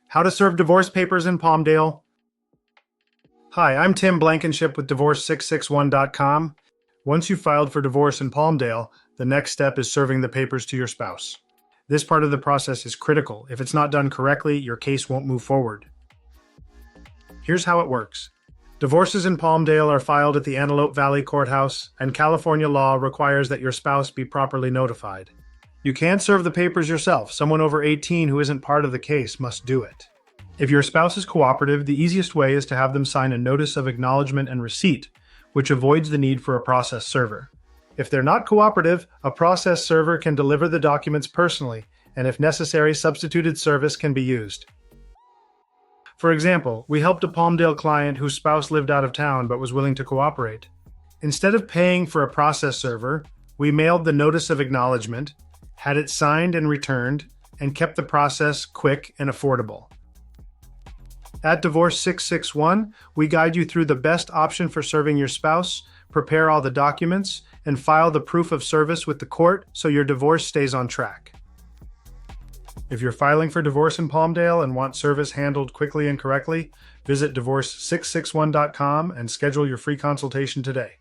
How to serve divorce papers in Palmdale. Hi, I'm Tim Blankenship with Divorce661.com. Once you've filed for divorce in Palmdale, the next step is serving the papers to your spouse. This part of the process is critical. If it's not done correctly, your case won't move forward. Here's how it works. Divorces in Palmdale are filed at the Antelope Valley Courthouse, and California law requires that your spouse be properly notified. You can't serve the papers yourself. Someone over 18 who isn't part of the case must do it. If your spouse is cooperative, the easiest way is to have them sign a Notice of Acknowledgment and Receipt, which avoids the need for a process server. If they're not cooperative, a process server can deliver the documents personally, and if necessary, substituted service can be used. For example, we helped a Palmdale client whose spouse lived out of town but was willing to cooperate. Instead of paying for a process server, we mailed the Notice of Acknowledgement, had it signed and returned, and kept the process quick and affordable. At Divorce 661, we guide you through the best option for serving your spouse, prepare all the documents, and file the proof of service with the court so your divorce stays on track. If you're filing for divorce in Palmdale and want service handled quickly and correctly, visit Divorce661.com and schedule your free consultation today.